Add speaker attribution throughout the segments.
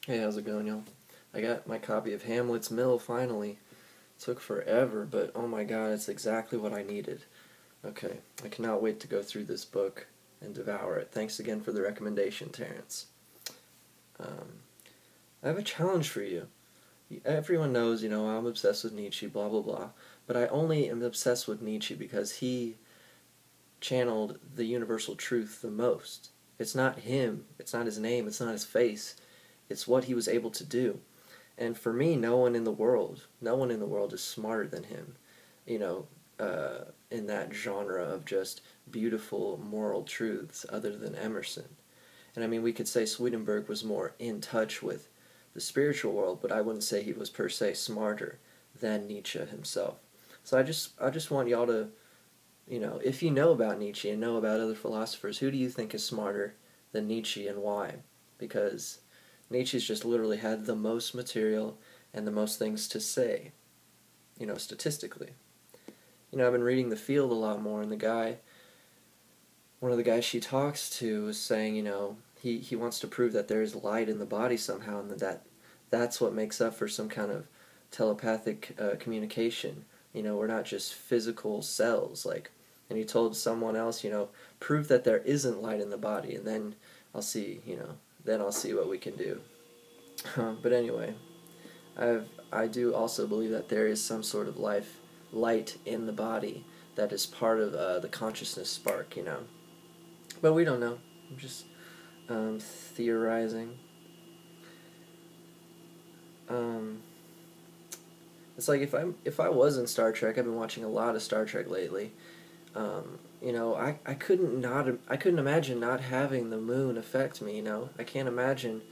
Speaker 1: Hey, how's it going, y'all? I got my copy of Hamlet's Mill finally. Took forever, but oh my god, it's exactly what I needed. Okay, I cannot wait to go through this book and devour it. Thanks again for the recommendation, Terrence. Um, I have a challenge for you. Everyone knows, I'm obsessed with Nietzsche, blah blah blah, but I only am obsessed with Nietzsche because he channeled the universal truth the most. It's not him, it's not his name, it's not his face, it's what he was able to do. And for me, no one in the world is smarter than him, you know, in that genre of just beautiful moral truths other than Emerson. And I mean, we could say Swedenborg was more in touch with the spiritual world, but I wouldn't say he was per se smarter than Nietzsche himself. So I just want y'all to, if you know about Nietzsche and know about other philosophers, who do you think is smarter than Nietzsche and why? Because Nietzsche's just literally had the most material and the most things to say, statistically. I've been reading The Field a lot more, and one of the guys she talks to is saying, he wants to prove that there is light in the body somehow, and that's what makes up for some kind of telepathic communication. We're not just physical cells, and he told someone else, prove that there isn't light in the body, and then I'll see, then I'll see what we can do. But anyway, I do also believe that there is some sort of light in the body that is part of the consciousness spark, But we don't know. I'm just theorizing. It's like if I was in Star Trek, I've been watching a lot of Star Trek lately. I couldn't imagine not having the moon affect me. I can't imagine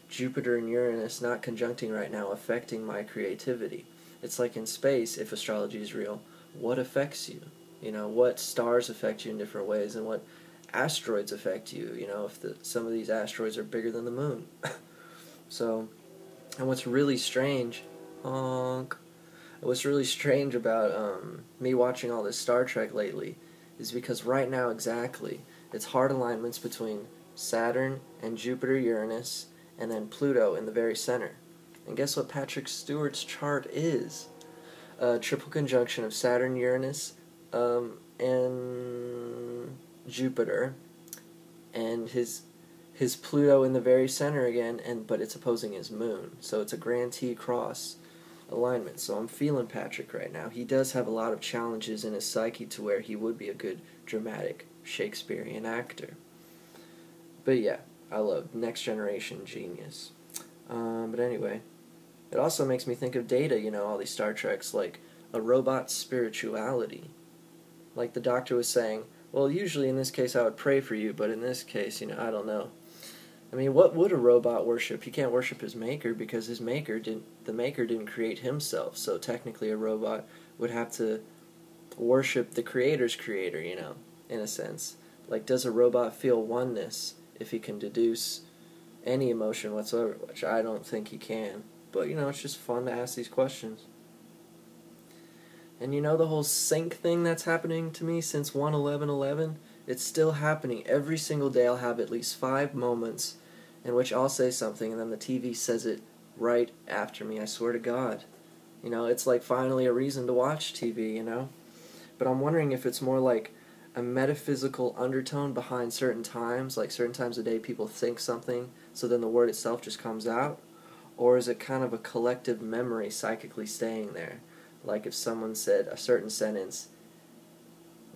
Speaker 1: Jupiter and Uranus not conjuncting right now affecting my creativity. It's like in space, if astrology is real, what affects you? What stars affect you in different ways, and what asteroids affect you? If some of these asteroids are bigger than the moon. So, and what's really strange, honk. What's really strange about me watching all this Star Trek lately is because right now exactly, it's hard alignments between Saturn and Jupiter, Uranus, and then Pluto in the very center. And guess what Patrick Stewart's chart is? A triple conjunction of Saturn, Uranus, and Jupiter, and his Pluto in the very center again, but it's opposing his moon. So it's a Grand T cross alignment. So I'm feeling Patrick right now. He does have a lot of challenges in his psyche to where he would be a good dramatic Shakespearean actor. But yeah, I love Next Generation genius. But anyway, it also makes me think of Data, all these Star Treks, like a robot's spirituality. Like the Doctor was saying, well, usually in this case I would pray for you, but in this case, I don't know. I mean, what would a robot worship? He can't worship his maker because the maker didn't create himself. So technically a robot would have to worship the creator's creator, in a sense. Like, does a robot feel oneness if he can deduce any emotion whatsoever? Which I don't think he can. But, it's just fun to ask these questions. And the whole sync thing that's happening to me since 1/11/11, it's still happening. Every single day I'll have at least 5 moments in which I'll say something and then the TV says it right after me, I swear to God. It's like finally a reason to watch TV, But I'm wondering if it's more like a metaphysical undertone behind certain times, like certain times of the day people think something, so then the word itself just comes out, or is it kind of a collective memory psychically staying there? Like if someone said a certain sentence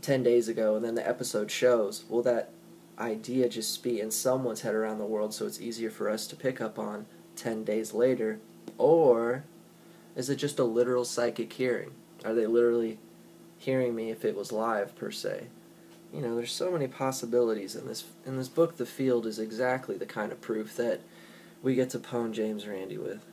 Speaker 1: 10 days ago and then the episode shows, will that idea just be in someone's head around the world so it's easier for us to pick up on 10 days later? Or is it just a literal psychic hearing? Are they literally hearing me if it was live, per se? There's so many possibilities in this book. The Field is exactly the kind of proof that we get to pwn James Randi with.